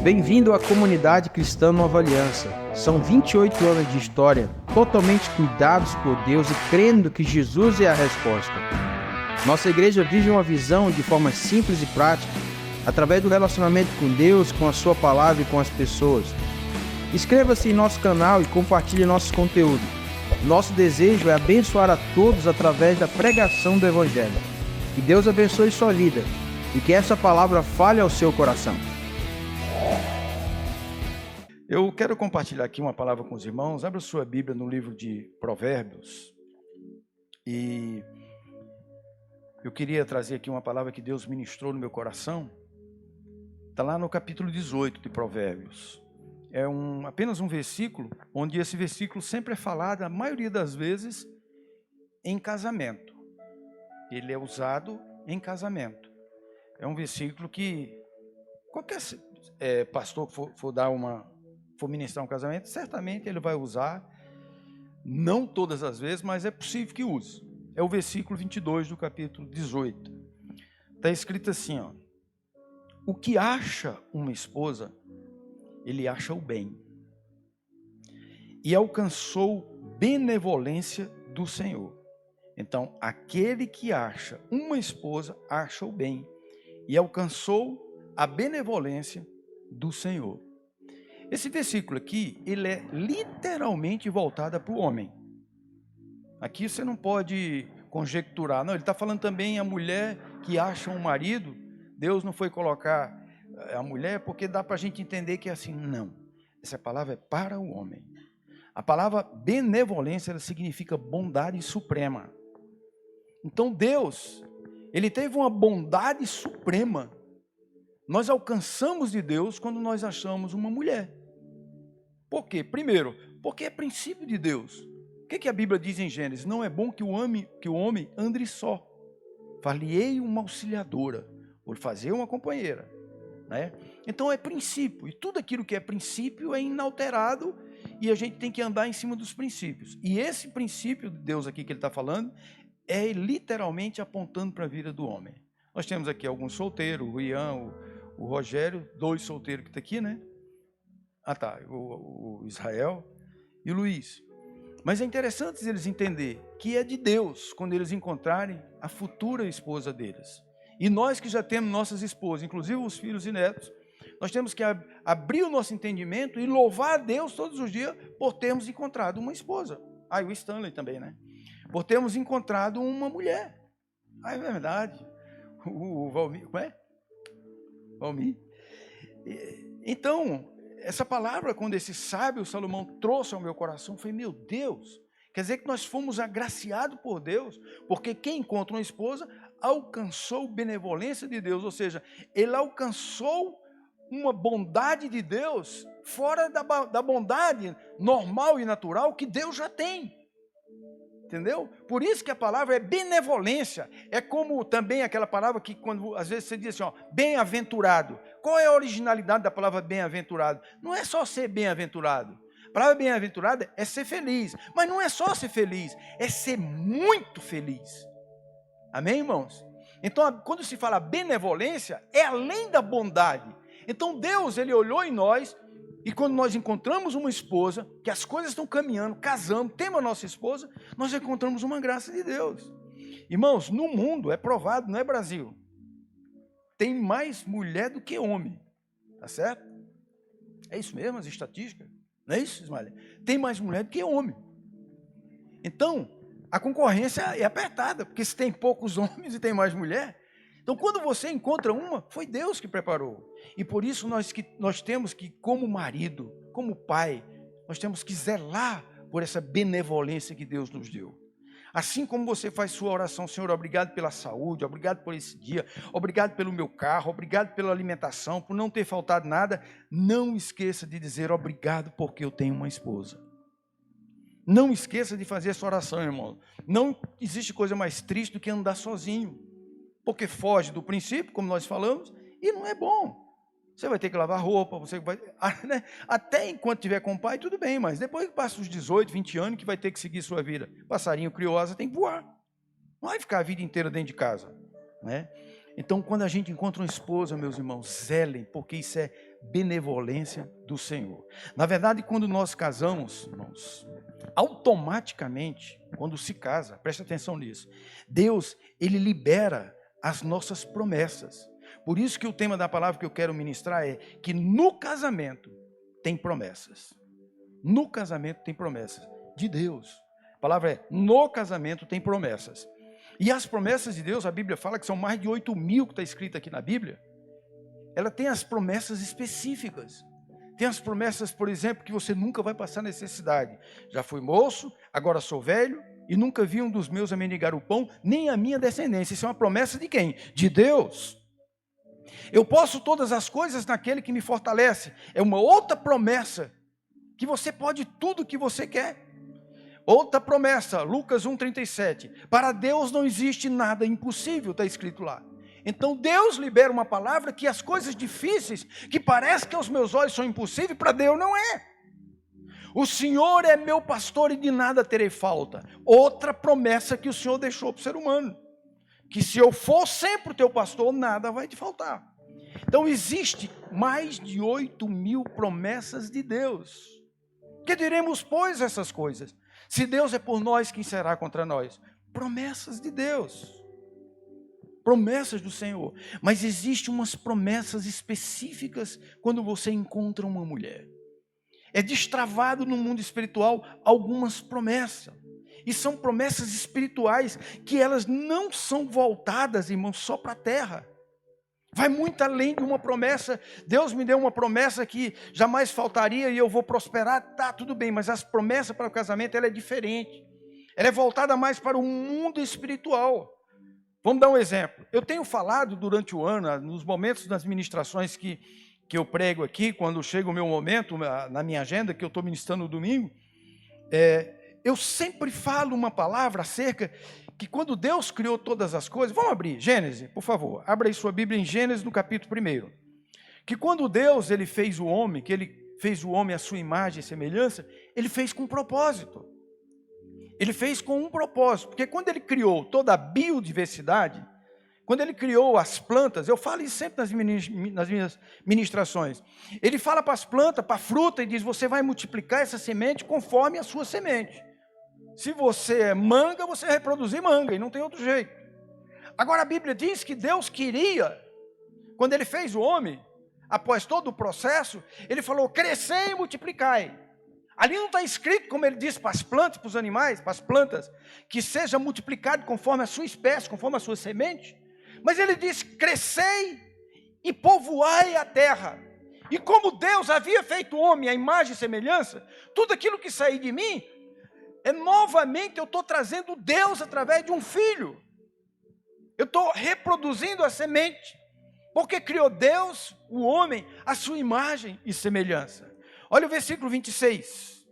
Bem-vindo à comunidade cristã Nova Aliança. São 28 anos de história, totalmente cuidados por Deus e crendo que Jesus é a resposta. Nossa igreja vive uma visão de forma simples e prática, através do relacionamento com Deus, com a sua palavra e com as pessoas. Inscreva-se em nosso canal e compartilhe nosso conteúdo. Nosso desejo é abençoar a todos através da pregação do Evangelho. Que Deus abençoe sua vida e que essa palavra fale ao seu coração. Eu quero compartilhar aqui uma palavra com os irmãos. Abra sua Bíblia no livro de Provérbios. E eu queria trazer aqui uma palavra que Deus ministrou no meu coração. Está lá no capítulo 18 de Provérbios. É apenas um versículo, onde esse versículo sempre é falado, a maioria das vezes, em casamento. Ele é usado em casamento. É um versículo que qualquer pastor que for ministrar um casamento, certamente ele vai usar, não todas as vezes, mas é possível que use. É o versículo 22 do capítulo 18. Está escrito assim, ó: o que acha uma esposa, ele acha o bem, e alcançou benevolência do Senhor. Então, aquele que acha uma esposa, acha o bem, e alcançou a benevolência do Senhor. Esse versículo aqui, ele é literalmente voltado para o homem. Aqui você não pode conjecturar, não, ele está falando também a mulher que acha um marido. Deus não foi colocar a mulher porque dá para a gente entender que é assim, não. Essa palavra é para o homem. A palavra benevolência, ela significa bondade suprema. Então Deus, ele teve uma bondade suprema. Nós alcançamos de Deus quando nós achamos uma mulher. Por quê? Primeiro, porque é princípio de Deus. O que a Bíblia diz em Gênesis? Não é bom que o homem ande só. Far-lhe-ei uma auxiliadora, por fazer uma companheira. Né? Então é princípio, e tudo aquilo que é princípio é inalterado, e a gente tem que andar em cima dos princípios. E esse princípio de Deus aqui que ele está falando, é literalmente apontando para a vida do homem. Nós temos aqui alguns solteiros, o Ian, o Rogério, 2 solteiros que estão aqui, né? O Israel e o Luiz. Mas é interessante eles entenderem que é de Deus quando eles encontrarem a futura esposa deles. E nós que já temos nossas esposas, inclusive os filhos e netos, nós temos que abrir o nosso entendimento e louvar a Deus todos os dias por termos encontrado uma esposa. E o Stanley também, né? Por termos encontrado uma mulher. É verdade. O Valmir, como é? Valmir. Então, essa palavra, quando esse sábio Salomão trouxe ao meu coração, foi, meu Deus, quer dizer que nós fomos agraciados por Deus, porque quem encontra uma esposa alcançou benevolência de Deus, ou seja, ele alcançou uma bondade de Deus fora da bondade normal e natural que Deus já tem. Entendeu? Por isso que a palavra é benevolência. É como também aquela palavra que quando às vezes você diz assim, ó, bem-aventurado. Qual é a originalidade da palavra bem-aventurado? Não é só ser bem-aventurado. A palavra bem-aventurado é ser feliz. Mas não é só ser feliz, é ser muito feliz. Amém, irmãos? Então, quando se fala benevolência, é além da bondade. Então Deus, ele olhou em nós. E quando nós encontramos uma esposa, que as coisas estão caminhando, casamos, temos a nossa esposa, nós encontramos uma graça de Deus. Irmãos, no mundo é provado, não é Brasil, tem mais mulher do que homem, tá certo? É isso mesmo, as estatísticas, não é isso, Ismael? Tem mais mulher do que homem. Então, a concorrência é apertada, porque se tem poucos homens e tem mais mulher. Então, quando você encontra uma, foi Deus que preparou. E por isso nós temos que, como marido, como pai, nós temos que zelar por essa benevolência que Deus nos deu. Assim como você faz sua oração, Senhor, obrigado pela saúde, obrigado por esse dia, obrigado pelo meu carro, obrigado pela alimentação, por não ter faltado nada, não esqueça de dizer obrigado porque eu tenho uma esposa. Não esqueça de fazer essa oração, irmão. Não existe coisa mais triste do que andar sozinho. Porque foge do princípio, como nós falamos, e não é bom. Você vai ter que lavar roupa, você vai, né? Até enquanto tiver com o pai, tudo bem, mas depois que passa os 18, 20 anos, que vai ter que seguir sua vida. Passarinho criou asa, tem que voar. Não vai ficar a vida inteira dentro de casa, né? Então, quando a gente encontra uma esposa, meus irmãos, zelem, porque isso é benevolência do Senhor. Na verdade, quando nós casamos, irmãos, automaticamente, quando se casa, presta atenção nisso, Deus, Ele libera as nossas promessas. Por isso que o tema da palavra que eu quero ministrar é que no casamento tem promessas. No casamento tem promessas de Deus. A palavra é, no casamento tem promessas. E as promessas de Deus, a Bíblia fala que são mais de 8.000 que está escrito aqui na Bíblia. Ela tem as promessas específicas. Tem as promessas, por exemplo, que você nunca vai passar necessidade. Já fui moço, agora sou velho, e nunca vi um dos meus a mendigar o pão, nem a minha descendência. Isso é uma promessa de quem? De Deus. Eu posso todas as coisas naquele que me fortalece. É uma outra promessa, que você pode tudo o que você quer. Outra promessa, Lucas 1,37. Para Deus não existe nada impossível, está escrito lá. Então Deus libera uma palavra que as coisas difíceis, que parece que aos meus olhos são impossíveis, para Deus não é. O Senhor é meu pastor e de nada terei falta. Outra promessa que o Senhor deixou para o ser humano. Que se eu for sempre o teu pastor, nada vai te faltar. Então existe mais de 8.000 promessas de Deus. Que diremos, pois, essas coisas? Se Deus é por nós, quem será contra nós? Promessas de Deus. Promessas do Senhor. Mas existem umas promessas específicas quando você encontra uma mulher. É destravado no mundo espiritual algumas promessas. E são promessas espirituais que elas não são voltadas, irmãos, só para a terra. Vai muito além de uma promessa. Deus me deu uma promessa que jamais faltaria e eu vou prosperar. Tá, tudo bem, mas as promessas para o casamento, ela é diferente. Ela é voltada mais para o mundo espiritual. Vamos dar um exemplo. Eu tenho falado durante o ano, nos momentos das ministrações que eu prego aqui, quando chega o meu momento, na minha agenda, que eu estou ministrando no domingo, eu sempre falo uma palavra acerca que quando Deus criou todas as coisas, vamos abrir, Gênesis, por favor, abra aí sua Bíblia em Gênesis no capítulo 1. Que quando Deus ele fez o homem, que ele fez o homem à sua imagem e semelhança, ele fez com um propósito. Ele fez com um propósito, porque quando ele criou toda a biodiversidade, quando ele criou as plantas, eu falo isso sempre nas minhas ministrações, ele fala para as plantas, para a fruta, e diz, você vai multiplicar essa semente conforme a sua semente. Se você é manga, você vai reproduzir manga, e não tem outro jeito. Agora a Bíblia diz que Deus queria, quando ele fez o homem, após todo o processo, ele falou, crescei e multiplicai. Ali não está escrito, como ele disse para as plantas, para os animais, para as plantas, que seja multiplicado conforme a sua espécie, conforme a sua semente. Mas ele disse, crescei e povoai a terra. E como Deus havia feito o homem à imagem e semelhança, tudo aquilo que sair de mim, novamente eu estou trazendo Deus através de um filho. Eu estou reproduzindo a semente. Porque criou Deus, o homem, a sua imagem e semelhança. Olha o versículo 26.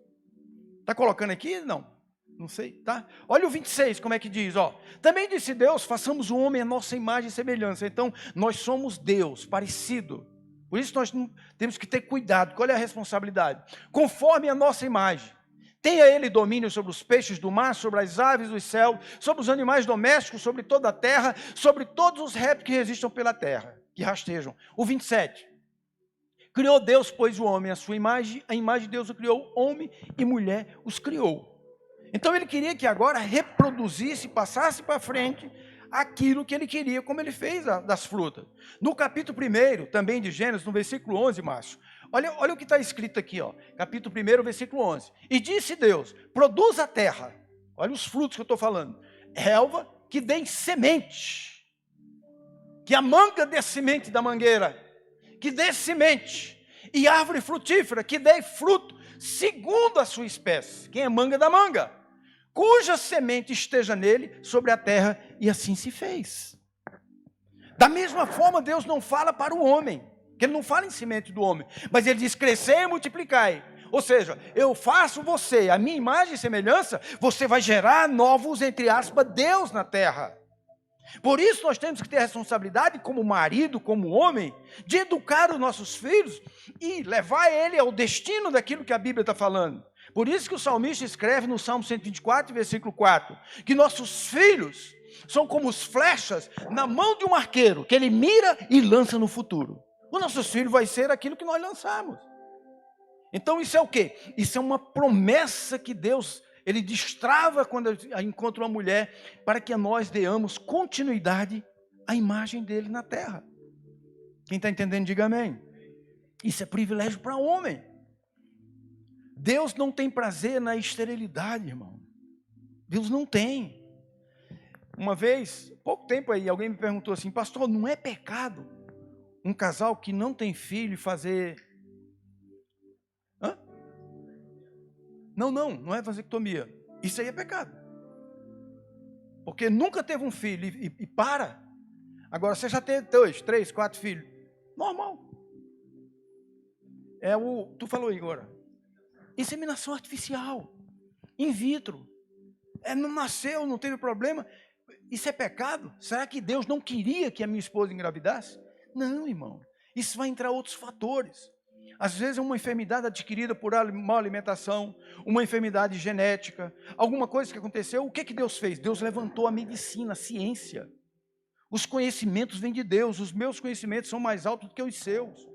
Está colocando aqui? Não sei, tá? Olha o 26, como é que diz, ó. Também disse Deus, façamos o homem a nossa imagem e semelhança. Então, nós somos Deus, parecido. Por isso nós temos que ter cuidado, qual é a responsabilidade? Conforme a nossa imagem. Tenha ele domínio sobre os peixes do mar, sobre as aves do céu, sobre os animais domésticos, sobre toda a terra, sobre todos os répteis que existam pela terra, que rastejam. O 27. Criou Deus, pois, o homem, a sua imagem, a imagem de Deus o criou, homem e mulher os criou. Então ele queria que agora reproduzisse, passasse para frente aquilo que ele queria, como ele fez das frutas. No capítulo 1, também de Gênesis, no versículo 11, Márcio, olha o que está escrito aqui, ó, capítulo 1, versículo 11. E disse Deus, produz a terra, olha os frutos que eu estou falando, relva que dê semente, que a manga dê semente da mangueira, que dê semente, e árvore frutífera, que dê fruto, segundo a sua espécie. Quem é manga da manga? Cuja semente esteja nele, sobre a terra, e assim se fez. Da mesma forma, Deus não fala para o homem, que ele não fala em semente do homem, mas ele diz, crescei e multiplicai. Ou seja, eu faço você, a minha imagem e semelhança, você vai gerar novos, entre aspas, Deus na terra. Por isso nós temos que ter a responsabilidade como marido, como homem, de educar os nossos filhos e levar ele ao destino daquilo que a Bíblia está falando. Por isso que o salmista escreve no Salmo 124, versículo 4, que nossos filhos são como as flechas na mão de um arqueiro, que ele mira e lança no futuro. Os nossos filhos vai ser aquilo que nós lançamos. Então isso é o quê? Isso é uma promessa que Deus, Ele destrava quando encontra uma mulher, para que nós dêamos continuidade à imagem dele na terra. Quem está entendendo, diga amém. Isso é privilégio para homem. Deus não tem prazer na esterilidade, irmão. Deus não tem. Uma vez, pouco tempo aí, alguém me perguntou assim, pastor, não é pecado um casal que não tem filho fazer... Hã? Não é vasectomia. Isso aí é pecado. Porque nunca teve um filho e para. Agora, você já teve 2, 3, 4 filhos. Normal. Tu falou aí agora. Inseminação artificial. In vitro. Não nasceu, não teve problema. Isso é pecado? Será que Deus não queria que a minha esposa engravidasse? Não, irmão. Isso vai entrar outros fatores. Às vezes é uma enfermidade adquirida por má alimentação, uma enfermidade genética, alguma coisa que aconteceu. O que Deus fez? Deus levantou a medicina, a ciência. Os conhecimentos vêm de Deus. Os meus conhecimentos são mais altos do que os seus.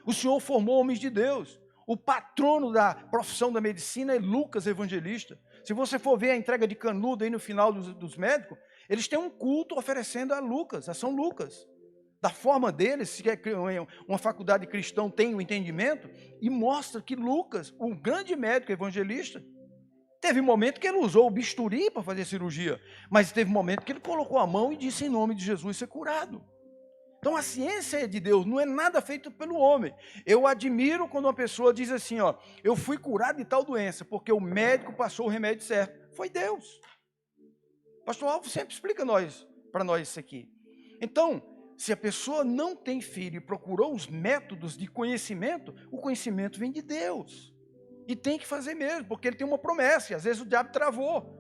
O Senhor formou homens de Deus. O patrono da profissão da medicina é Lucas Evangelista. Se você for ver a entrega de canudo aí no final dos médicos, eles têm um culto oferecendo a Lucas, a São Lucas. Da forma deles, se uma faculdade cristã tem um entendimento, e mostra que Lucas, um grande médico evangelista, teve momento que ele usou o bisturi para fazer cirurgia, mas teve momento que ele colocou a mão e disse em nome de Jesus ser curado. Então a ciência é de Deus, não é nada feito pelo homem. Eu admiro quando uma pessoa diz assim, eu fui curado de tal doença, porque o médico passou o remédio certo. Foi Deus. Pastor Alvo sempre explica para nós isso aqui. Então, se a pessoa não tem filho e procurou os métodos de conhecimento, o conhecimento vem de Deus. E tem que fazer mesmo, porque ele tem uma promessa, e às vezes o diabo travou.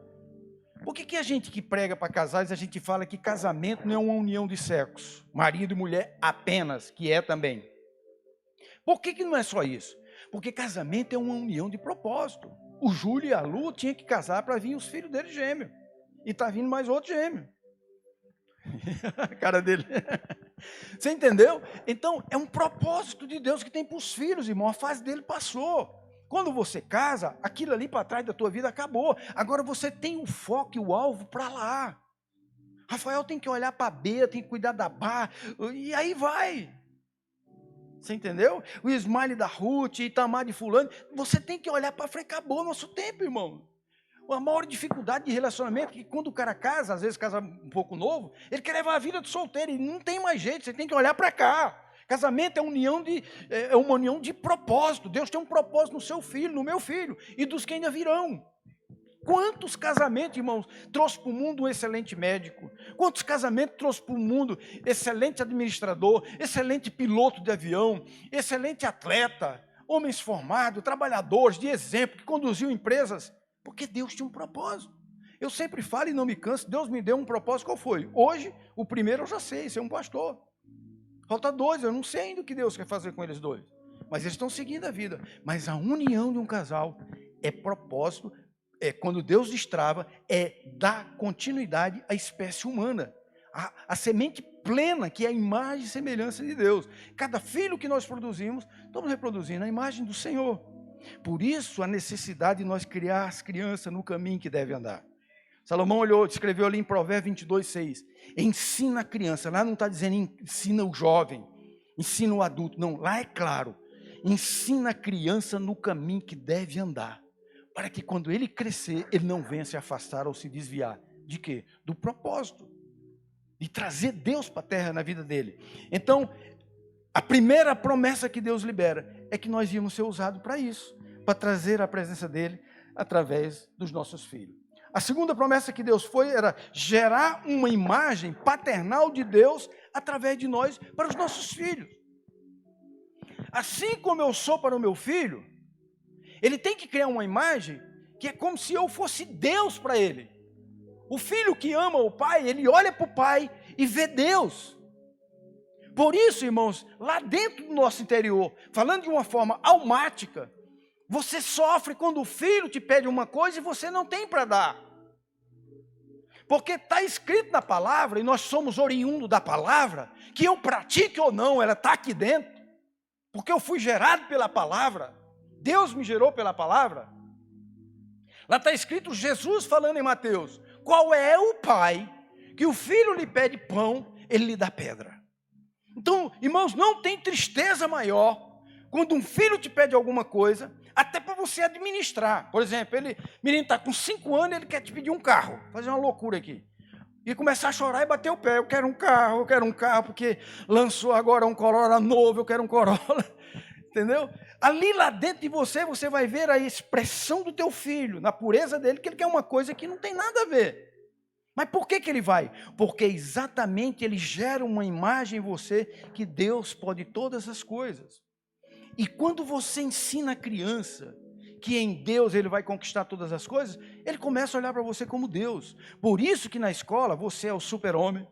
Por que a gente que prega para casais, a gente fala que casamento não é uma união de sexo, marido e mulher apenas, que é também? Por que não é só isso? Porque casamento é uma união de propósito. O Júlio e a Lu tinham que casar para vir os filhos dele gêmeo. E está vindo mais outro gêmeo. A cara dele. Você entendeu? Então, é um propósito de Deus que tem para os filhos, irmão. A fase dele passou. Quando você casa, aquilo ali para trás da tua vida acabou. Agora você tem o foco e o alvo para lá. Rafael tem que olhar para a B, tem que cuidar da Bar, e aí vai. Você entendeu? O Ismael da Ruth, Itamar de fulano. Você tem que olhar para frente. Acabou o nosso tempo, irmão. A maior dificuldade de relacionamento é que quando o cara casa, às vezes casa um pouco novo, ele quer levar a vida de solteiro, e não tem mais jeito, você tem que olhar para cá. Casamento é uma união de propósito. Deus tem um propósito no seu filho, no meu filho, e dos que ainda virão. Quantos casamentos, irmãos, trouxe para o mundo um excelente médico? Quantos casamentos trouxe para o mundo excelente administrador, excelente piloto de avião, excelente atleta, homens formados, trabalhadores de exemplo, que conduziam empresas? Porque Deus tinha um propósito. Eu sempre falo e não me canso, Deus me deu um propósito, qual foi? Hoje, o primeiro eu já sei, ser um pastor. Falta 2, eu não sei ainda o que Deus quer fazer com eles 2. Mas eles estão seguindo a vida. Mas a união de um casal é propósito, quando Deus destrava, é dar continuidade à espécie humana. A semente plena, que é a imagem e semelhança de Deus. Cada filho que nós produzimos, estamos reproduzindo a imagem do Senhor. Por isso, a necessidade de nós criar as crianças no caminho que devem andar. Salomão escreveu ali em Provérbios 22:6. Ensina a criança. Lá não está dizendo ensina o jovem, ensina o adulto. Não, lá é claro. Ensina a criança no caminho que deve andar. Para que quando ele crescer, ele não venha se afastar ou se desviar. De quê? Do propósito. De trazer Deus para a terra na vida dele. Então, a primeira promessa que Deus libera é que nós íamos ser usados para isso. Para trazer a presença dele através dos nossos filhos. A segunda promessa que Deus era gerar uma imagem paternal de Deus através de nós para os nossos filhos. Assim como eu sou para o meu filho, ele tem que criar uma imagem que é como se eu fosse Deus para ele. O filho que ama o pai, ele olha para o pai e vê Deus. Por isso, irmãos, lá dentro do nosso interior, falando de uma forma almática, você sofre quando o filho te pede uma coisa e você não tem para dar. Porque está escrito na palavra, e nós somos oriundos da palavra, que eu pratique ou não, ela está aqui dentro. porque eu fui gerado pela palavra. Deus me gerou pela palavra. Lá está escrito Jesus falando em Mateus: qual é o pai que o filho lhe pede pão, ele lhe dá pedra? Então, irmãos, não tem tristeza maior quando um filho te pede alguma coisa, até para você administrar. Por exemplo, o menino está com 5 anos, ele quer te pedir um carro, fazer uma loucura aqui. E começar a chorar e bater o pé: eu quero um carro, porque lançou agora um Corolla novo, eu quero um Corolla. Entendeu? Ali lá dentro de você, você vai ver a expressão do teu filho, na pureza dele, que ele quer uma coisa que não tem nada a ver. Mas por que ele vai? Porque exatamente ele gera uma imagem em você que Deus pode todas as coisas. E quando você ensina a criança que em Deus ele vai conquistar todas as coisas, ele começa a olhar para você como Deus. Por isso que na escola você é o super-homem,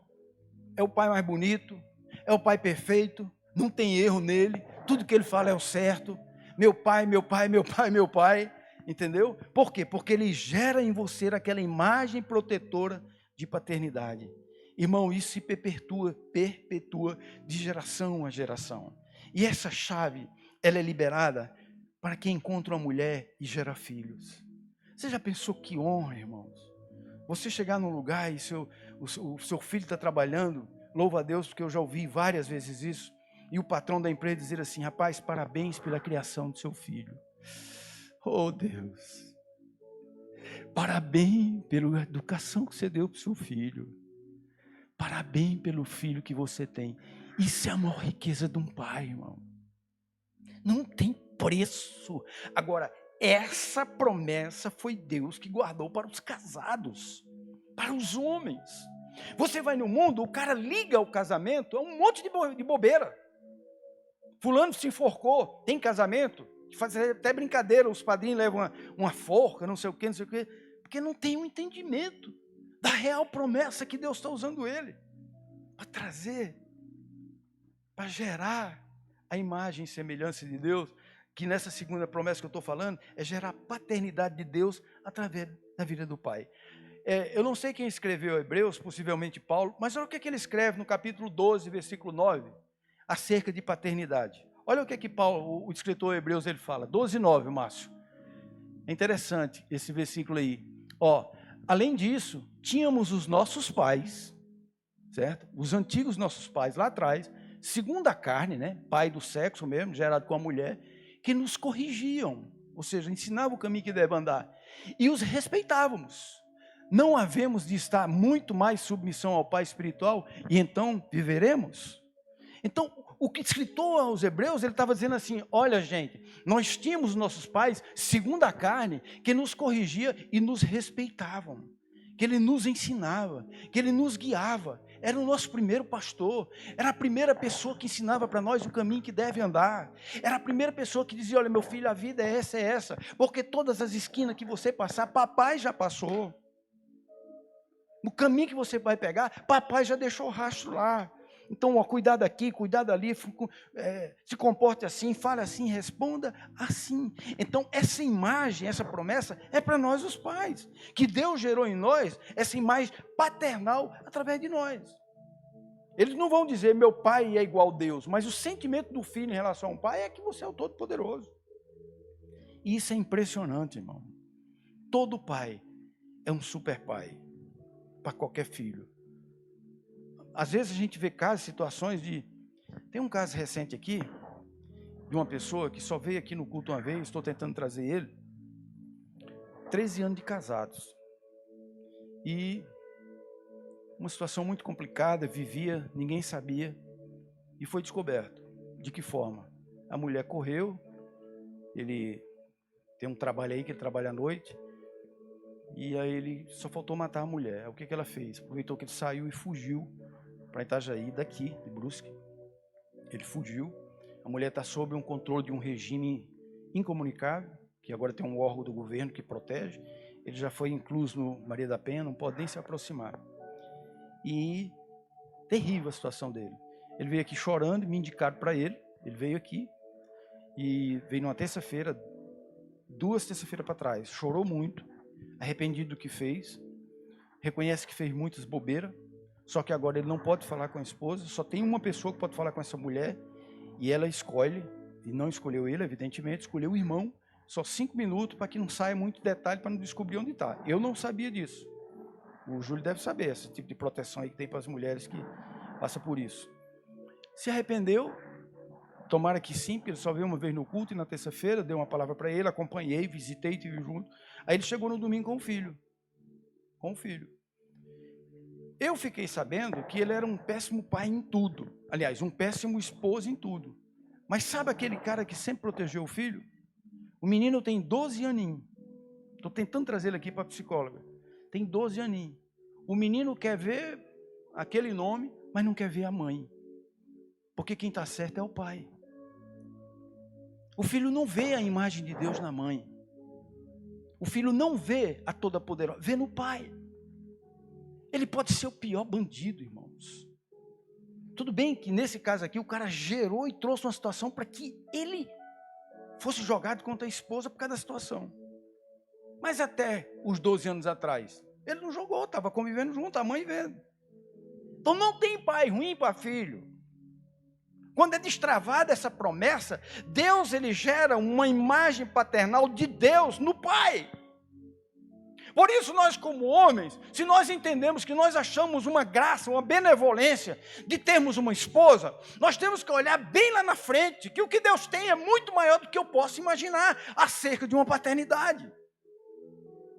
é o pai mais bonito, é o pai perfeito, não tem erro nele, tudo que ele fala é o certo. Meu pai, meu pai, meu pai, meu pai. Entendeu? Por quê? Porque ele gera em você aquela imagem protetora de paternidade. Irmão, isso se perpetua de geração a geração. E essa chave, ela é liberada para quem encontra uma mulher e gera filhos. Você já pensou que honra, irmãos? Você chegar num lugar e o seu filho está trabalhando, louva a Deus, porque eu já ouvi várias vezes isso, e o patrão da empresa dizer assim: rapaz, parabéns pela criação do seu filho. Oh Deus, parabéns pela educação que você deu para o seu filho. Parabéns pelo filho que você tem. Isso é a maior riqueza de um pai, irmão. Não tem preço. Agora, essa promessa foi Deus que guardou para os casados, para os homens. Você vai no mundo, o cara liga o casamento a um monte de bobeira. Fulano se enforcou, tem casamento, faz até brincadeira, os padrinhos levam uma forca, não sei o quê, porque não tem um entendimento da real promessa que Deus está usando ele para trazer, para gerar a imagem e semelhança de Deus, que nessa segunda promessa que eu estou falando, é gerar a paternidade de Deus através da vida do Pai. Eu não sei quem escreveu Hebreus, possivelmente Paulo, mas olha o que ele escreve no capítulo 12, versículo 9, acerca de paternidade. Olha o que Paulo, o escritor Hebreus, ele fala, 12:9, Márcio. É interessante esse versículo aí. Além disso, tínhamos os nossos pais, certo? Os antigos nossos pais lá atrás, segundo a carne, né? Pai do sexo mesmo, gerado com a mulher, que nos corrigiam, ou seja, ensinavam o caminho que deve andar. E os respeitávamos. Não havemos de estar muito mais submissão ao Pai espiritual e então viveremos? Então, o que escritor aos Hebreus, ele estava dizendo assim: olha gente, nós tínhamos nossos pais, segundo a carne, que nos corrigia e nos respeitavam, que ele nos ensinava, que ele nos guiava, era o nosso primeiro pastor, era a primeira pessoa que ensinava para nós o caminho que deve andar, era a primeira pessoa que dizia: olha meu filho, a vida é essa, porque todas as esquinas que você passar, papai já passou, no caminho que você vai pegar, papai já deixou o rastro lá. Então, cuidado aqui, cuidado ali, se comporte assim, fale assim, responda assim. Então, essa imagem, essa promessa é para nós os pais, que Deus gerou em nós essa imagem paternal através de nós. Eles não vão dizer meu pai é igual a Deus, mas o sentimento do filho em relação ao pai é que você é o Todo-Poderoso. E isso é impressionante, irmão. Todo pai é um super pai para qualquer filho. Às vezes a gente vê casos, situações de... Tem um caso recente aqui, de uma pessoa que só veio aqui no culto uma vez, estou tentando trazer ele, 13 anos de casados. E uma situação muito complicada, vivia, ninguém sabia, e foi descoberto. De que forma? A mulher correu, ele tem um trabalho aí que ele trabalha à noite, e aí ele só faltou matar a mulher. O que ela fez? Aproveitou que ele saiu e fugiu para Itajaí, daqui, de Brusque. Ele fugiu. A mulher está sob um controle de um regime incomunicável, que agora tem um órgão do governo que protege. Ele já foi incluso no Maria da Penha, não pode nem se aproximar. E terrível a situação dele. Ele veio aqui chorando, me indicaram para ele. Ele veio aqui e veio numa terça-feira, 2 terças-feiras para trás. Chorou muito, arrependido do que fez. Reconhece que fez muitas bobeiras. Só que agora ele não pode falar com a esposa, só tem uma pessoa que pode falar com essa mulher, e ela escolhe E não escolheu ele, evidentemente, escolheu o irmão. Só 5 minutos para que não saia muito detalhe, para não descobrir onde está. Eu não sabia disso. O Júlio deve saber, esse tipo de proteção aí que tem para as mulheres que passam por isso. Se arrependeu, tomara que sim, porque ele só veio uma vez no culto e na terça-feira, dei uma palavra para ele, acompanhei, visitei, estive junto. Aí ele chegou no domingo com o filho. Com o filho. Eu fiquei sabendo que ele era um péssimo pai em tudo. Aliás, um péssimo esposo em tudo. Mas sabe aquele cara que sempre protegeu o filho? O menino tem 12 aninhos. Estou tentando trazer ele aqui para a psicóloga. Tem 12 aninhos. O menino quer ver aquele nome, mas não quer ver a mãe. Porque quem está certo é o pai. O filho não vê a imagem de Deus na mãe. O filho não vê a Toda-Poderosa, vê no pai. Ele pode ser o pior bandido, irmãos. Tudo bem que nesse caso aqui o cara gerou e trouxe uma situação para que ele fosse jogado contra a esposa por causa da situação. Mas até os 12 anos atrás, ele não jogou, estava convivendo junto, a mãe vendo. Então não tem pai ruim para filho. Quando é destravada essa promessa, Deus ele gera uma imagem paternal de Deus no pai. Por isso nós como homens, se nós entendemos que nós achamos uma graça, uma benevolência de termos uma esposa, nós temos que olhar bem lá na frente, que o que Deus tem é muito maior do que eu posso imaginar acerca de uma paternidade.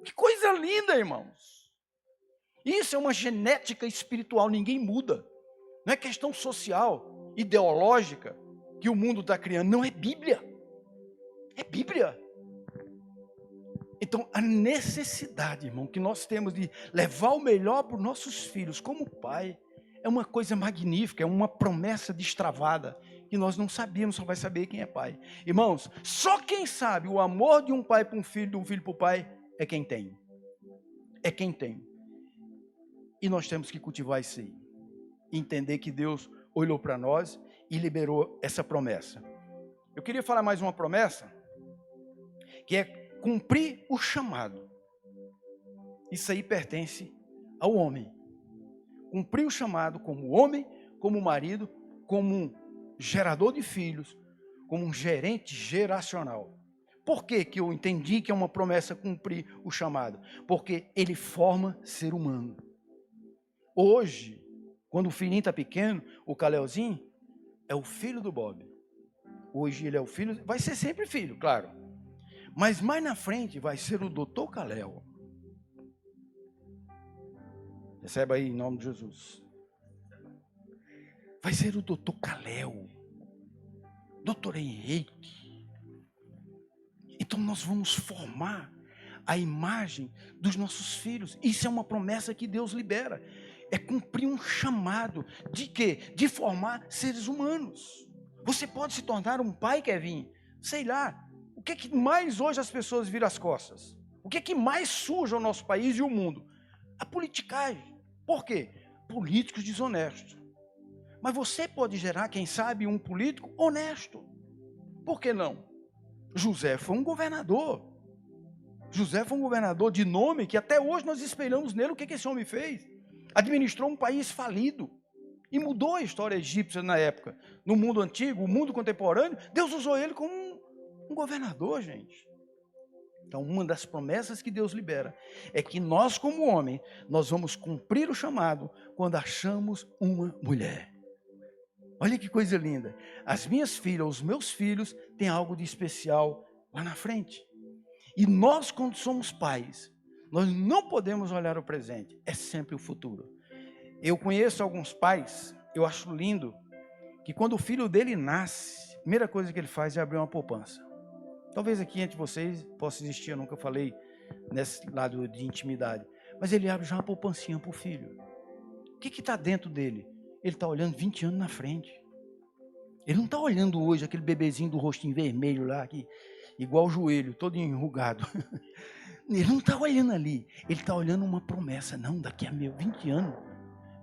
Que coisa linda, irmãos. Isso é uma genética espiritual, ninguém muda. Não é questão social, ideológica, que o mundo está criando. Não, é Bíblia. É Bíblia. Então, a necessidade, irmão, que nós temos de levar o melhor para os nossos filhos, como pai, é uma coisa magnífica, é uma promessa destravada, que nós não sabíamos, só vai saber quem é pai. Irmãos, só quem sabe o amor de um pai para um filho, de um filho para o pai, é quem tem. É quem tem. E nós temos que cultivar isso aí. Entender que Deus olhou para nós e liberou essa promessa. Eu queria falar mais uma promessa, que é cumprir o chamado. Isso aí pertence ao homem. Cumprir o chamado como homem, como marido, como um gerador de filhos, como um gerente geracional. Por que que eu entendi que é uma promessa cumprir o chamado? Porque ele forma ser humano. Hoje, quando o filhinho está pequeno, o Caleuzinho é o filho do Bob. Hoje ele é o filho, vai ser sempre filho, claro. Mas mais na frente vai ser o doutor Calel. Receba aí em nome de Jesus. Vai ser o doutor Calel. Doutor Henrique. Então nós vamos formar a imagem dos nossos filhos. Isso é uma promessa que Deus libera. É cumprir um chamado de quê? De formar seres humanos. Você pode se tornar um pai, Kevin, sei lá. O que é que mais hoje as pessoas viram as costas? O que é que mais suja o nosso país e o mundo? A politicagem. Por quê? Políticos desonestos. Mas você pode gerar, quem sabe, um político honesto. Por que não? José foi um governador. José foi um governador de nome que até hoje nós espelhamos nele. O que esse homem fez? Administrou um país falido. E mudou a história egípcia na época. No mundo antigo, o mundo contemporâneo, Deus usou ele como um governador, gente. Então, uma das promessas que Deus libera é que nós, como homem, nós vamos cumprir o chamado quando achamos uma mulher. Olha que coisa linda. As minhas filhas, os meus filhos, têm algo de especial lá na frente. E nós, quando somos pais, nós não podemos olhar o presente, é sempre o futuro. Eu conheço alguns pais, eu acho lindo, que quando o filho dele nasce, a primeira coisa que ele faz é abrir uma poupança. Talvez aqui entre vocês possa existir, eu nunca falei nesse lado de intimidade, mas ele abre já uma poupancinha para o filho. O que está dentro dele? Ele está olhando 20 anos na frente. Ele não está olhando hoje aquele bebezinho do rostinho vermelho lá, aqui, igual o joelho, todo enrugado. Ele não está olhando ali, ele está olhando uma promessa. Não, daqui a 20 anos,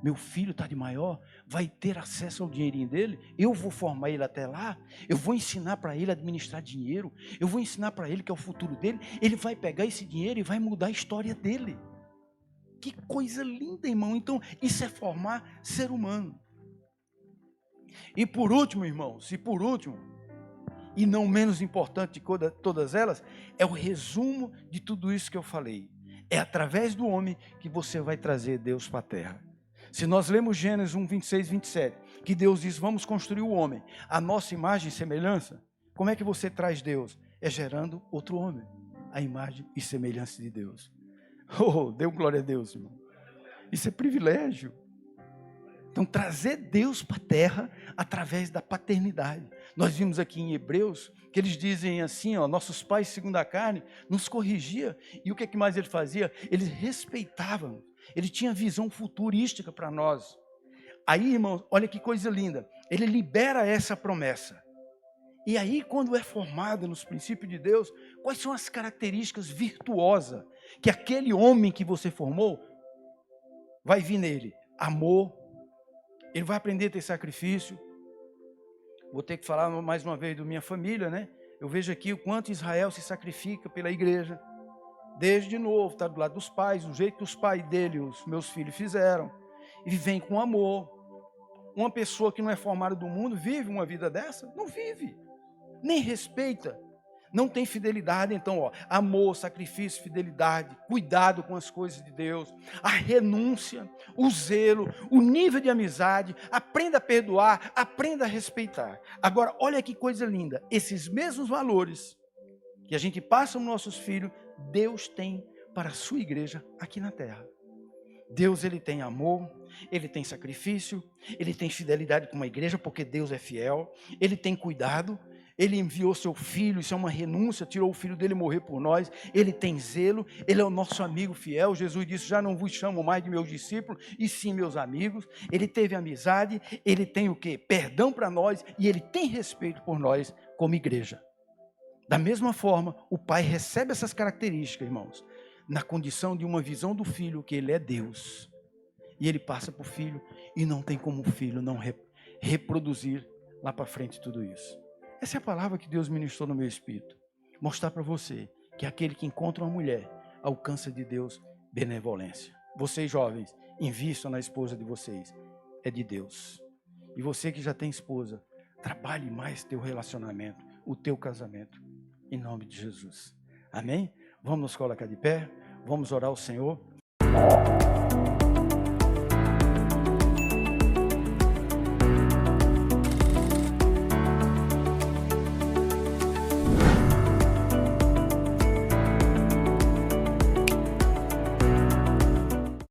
meu filho está de maior, vai ter acesso ao dinheirinho dele, eu vou formar ele até lá, eu vou ensinar para ele a administrar dinheiro, eu vou ensinar para ele que é o futuro dele, ele vai pegar esse dinheiro e vai mudar a história dele. Que coisa linda, irmão. Então, isso é formar ser humano. E por último, irmãos, e não menos importante de todas elas, é o resumo de tudo isso que eu falei. É através do homem que você vai trazer Deus para a terra. Se nós lemos Gênesis 1, 26, 27, que Deus diz, vamos construir o homem, a nossa imagem e semelhança, como é que você traz Deus? É gerando outro homem, a imagem e semelhança de Deus. Oh, dê glória a Deus, irmão. Isso é privilégio. Então, trazer Deus para a terra através da paternidade. Nós vimos aqui em Hebreus que eles dizem assim, ó, nossos pais segundo a carne nos corrigia. E o que é que mais ele fazia? Eles respeitavam. Ele tinha visão futurística para nós. Aí, irmãos, olha que coisa linda. Ele libera essa promessa. E aí, quando é formado nos princípios de Deus, quais são as características virtuosas que aquele homem que você formou vai vir nele? Amor. Ele vai aprender a ter sacrifício. Vou ter que falar mais uma vez da minha família, né? Eu vejo aqui o quanto Israel se sacrifica pela igreja. Desde novo, está do lado dos pais, do jeito que os pais dele, os meus filhos fizeram. E vem com amor. Uma pessoa que não é formada do mundo, vive uma vida dessa? Não vive. Nem respeita. Não tem fidelidade. Então, ó, amor, sacrifício, fidelidade, cuidado com as coisas de Deus, a renúncia, o zelo, o nível de amizade, aprenda a perdoar, aprenda a respeitar. Agora, olha que coisa linda, esses mesmos valores que a gente passa aos nossos filhos, Deus tem para a sua igreja aqui na terra. Deus, ele tem amor, ele tem sacrifício, ele tem fidelidade com a igreja, porque Deus é fiel, ele tem cuidado. Ele enviou seu filho, isso é uma renúncia, tirou o filho dele morrer por nós. Ele tem zelo, ele é o nosso amigo fiel. Jesus disse, já não vos chamo mais de meus discípulos, e sim meus amigos. Ele teve amizade, ele tem o quê? Perdão para nós, e ele tem respeito por nós como igreja. Da mesma forma, o pai recebe essas características, irmãos, na condição de uma visão do filho, que ele é Deus. E ele passa para o filho, e não tem como o filho não reproduzir lá para frente tudo isso. Essa é a palavra que Deus ministrou no meu espírito. Mostrar para você que aquele que encontra uma mulher alcança de Deus benevolência. Vocês jovens, invistam na esposa de vocês. É de Deus. E você que já tem esposa, trabalhe mais teu relacionamento, o teu casamento. Em nome de Jesus. Amém? Vamos nos colocar de pé. Vamos orar ao Senhor.